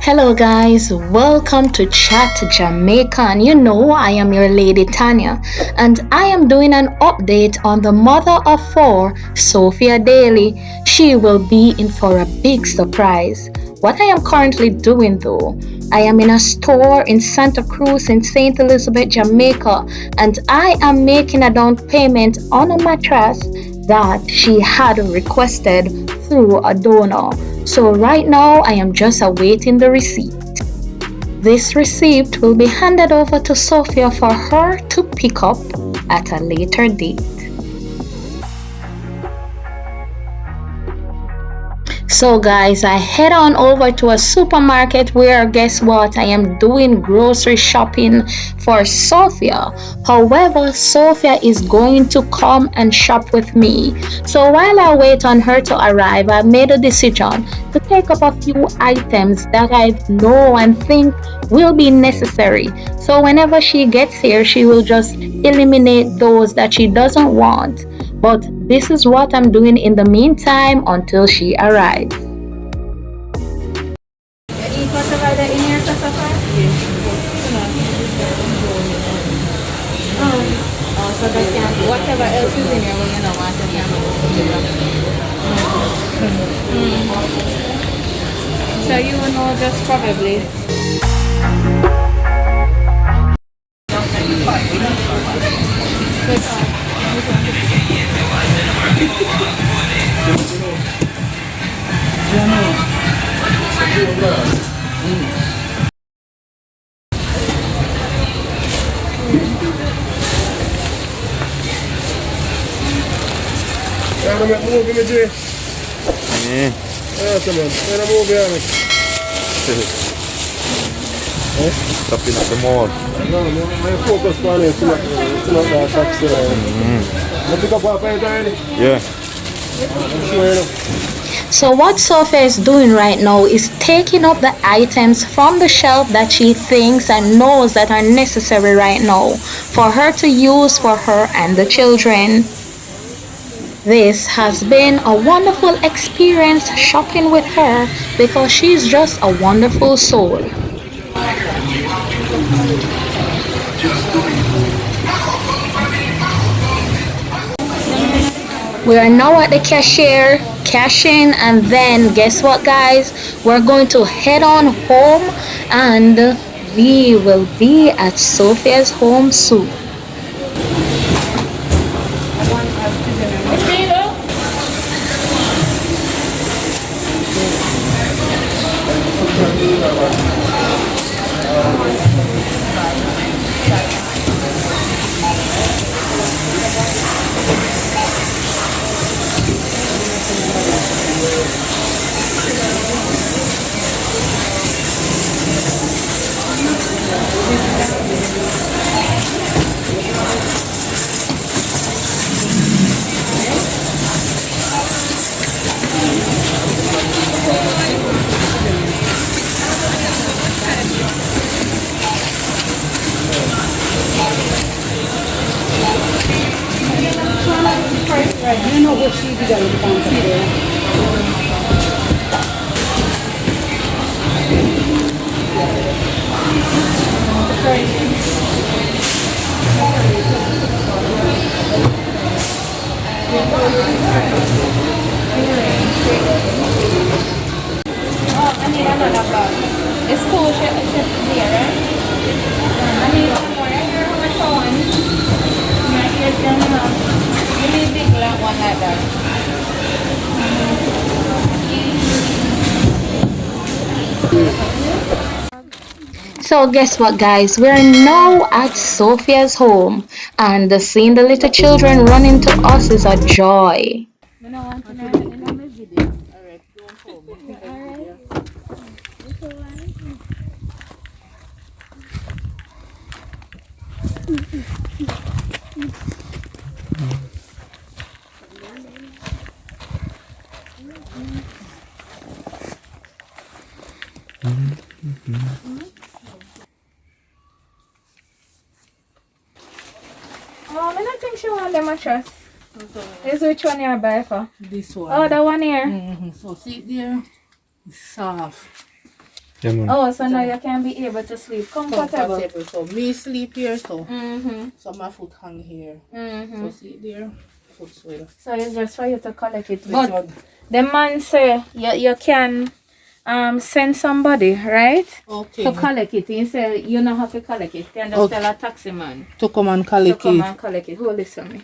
Hello, guys, welcome to Chat Jamaican. You know, I am your lady Tania, and I am doing an update on the mother of four, Sophia Daley. She will be in for a big surprise. What I am currently doing though, I am in a store in Santa Cruz in St. Elizabeth, Jamaica, and I am making a down payment on a mattress that she had requested through a donor. So right now I am just awaiting the receipt. This receipt will be handed over to Sophia for her to pick up at a later date. So, guys, I head on over to a supermarket where, guess what, I am doing grocery shopping for Sophia. However, Sophia is going to come and shop with me. So, while I wait on her to arrive, I made a decision to take up a few items that I know and think will be necessary. So, whenever she gets here, she will just eliminate those that she doesn't want. But this is what I'm doing in the meantime until she arrives. Eat whatever the in here, Sophia? So they can whatever else is in here when you don't want to can So you will know just probably. Era met movie met je. Nee. Ja, kom on. Era movie aan het. Stap in de mall. Nou, mijn focus van het. It's not that taxi. Let me go up already. Yeah. So what Sophia is doing right now is taking up the items from the shelf that she thinks and knows that are necessary right now for her to use for her and the children. This has been a wonderful experience shopping with her because she's just a wonderful soul. We are now at the cashier, cashing, and then guess what, guys? We're going to head on home and we will be at Sophia's home soon. You know what she did on the phone. Oh, I need another bag. It's cool, shit here, right? I need one more. I hear how much I want. My ears don't know. Give me a big black one like that. So guess what, guys? We're now at Sophia's home and seeing the little children running to us is a joy. I don't want to know my video. Alright, don't hold me. Alright. Oh, I don't think she want the mattress. Is which one you buy for? This one. Oh, the one here. So see it there? It's soft. Yeah, man. Oh, so now you can be able to sleep comfortable. So me sleep here, so Mm-hmm. so my foot hang here. Mm-hmm. So see there, foot swell. So it's just for you to collect it. This But one. the man say you can send somebody, right? Okay. To collect it. He say you don't have to collect it. You can just Okay. tell a taxi man To come and to collect come it. and collect it. Hold this for me.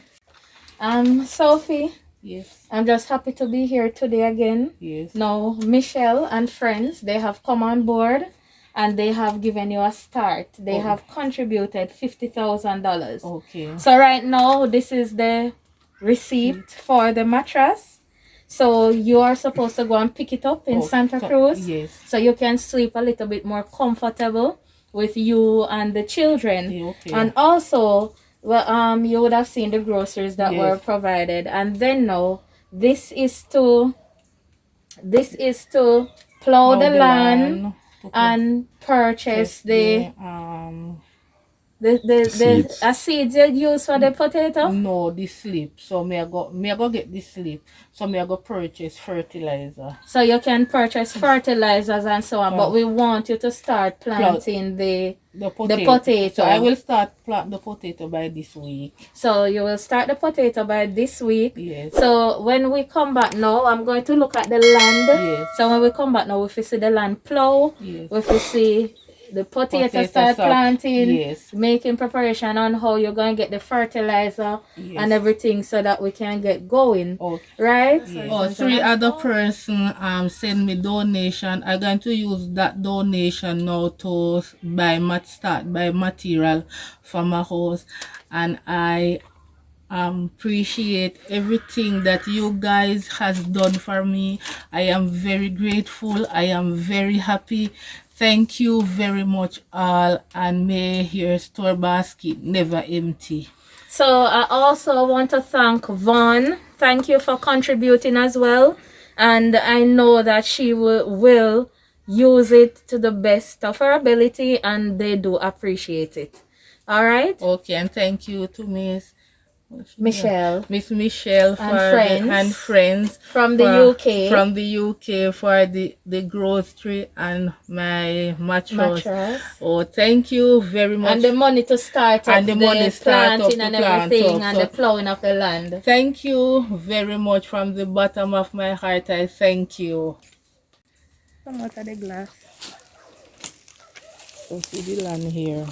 Sophie, Yes. I'm just happy to be here today again. Yes. Now, Michelle and friends, they have come on board and they have given you a start. They have contributed $50,000. Okay. So right now, this is the receipt for the mattress. So you are supposed to go and pick it up in Santa Cruz. Yes. So you can sleep a little bit more comfortable with you and the children. Yeah, okay. And also, well, you would have seen the groceries that Yes. were provided. And then now, this is to plow the land and purchase the Seeds. seeds you use for the potato. No, the sleep. So me I go get the sleep. So me I go purchase fertilizer. So you can purchase fertilizers and so on, but we want you to start planting the potato. So I will start plant the potato by this week. So you will start the potato by this week. Yes. So when we come back now, I'm going to look at the land. Yes. So when we come back now, if we see the land plow, Yes. if we see the potato start planting, yes. making preparation on how you're going to get the fertilizer and everything so that we can get going. Okay. Right? Oh, 3 other person send me donation. I'm going to use that donation now to start buy material for my house, and I appreciate everything that you guys has done for me. I am very grateful. I am very happy. Thank you very much all, and may your store basket never empty. So I also want to thank Vaughn. Thank you for contributing as well. And I know that she will use it to the best of her ability, and they do appreciate it. All right? Okay, and thank you to Miss Michelle Michelle and friends from the UK. From the UK for the grocery and my mattress. Oh, thank you very much. And the money to start up, and the money planting and everything, and the plowing of the land. Thank you very much from the bottom of my heart. I thank you. Come out of the glass. So see the land here.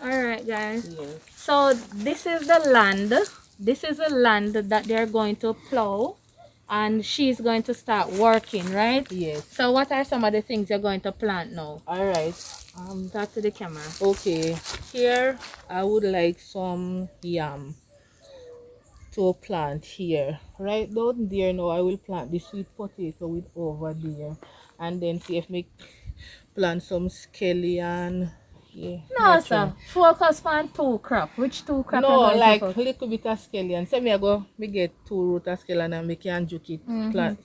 Alright guys, so this is the land. This is the land that they're going to plow, and she's going to start working, right? Yes. So what are some of the things you're going to plant now? Alright. Talk to the camera. Okay. Here I would like some yam to plant here. Right down there now I will plant the sweet potato with over there. And then see if me plant some scallion. Yeah, No, sir. Focus on 2 crop. Which 2 crop? No, like little bit of scallion. Say me get 2 root of scallion and me can juke it,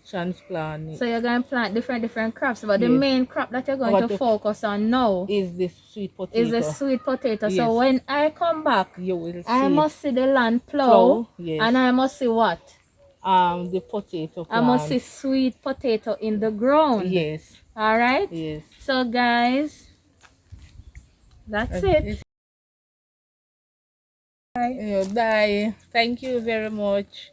transplant it. So you're going to plant different crops, but the main crop that you're going to focus on now is the sweet potato. Is the sweet potato. Yes. So when I come back, You will see. I must see the land plow, Yes. and I must see what? The potato plant. I must see sweet potato in the ground. Yes. All right. Yes. So guys, that's it. Bye. Thank you very much.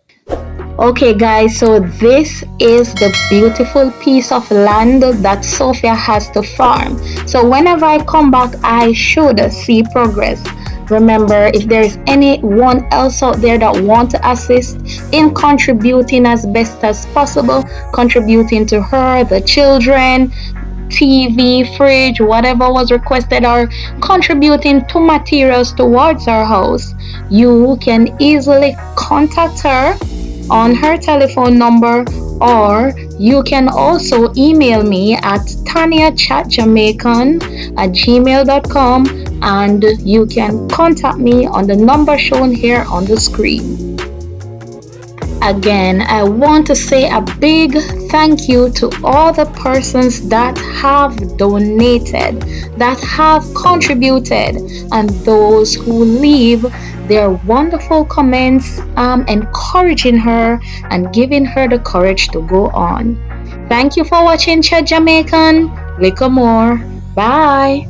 Okay guys, so this is the beautiful piece of land that Sophia has to farm. So whenever I come back, I should see progress. Remember, if there is anyone else out there that want to assist in contributing as best as possible, contributing to her, the children, TV, fridge, whatever was requested, or contributing to materials towards our house, you can easily contact her on her telephone number, or you can also email me at taniachatjamaican@gmail.com, and you can contact me on the number shown here on the screen. Again, I want to say a big thank you to all the persons that have donated, that have contributed, and those who leave their wonderful comments, encouraging her and giving her the courage to go on. Thank you for watching Chat Jamaican. Little more. Bye.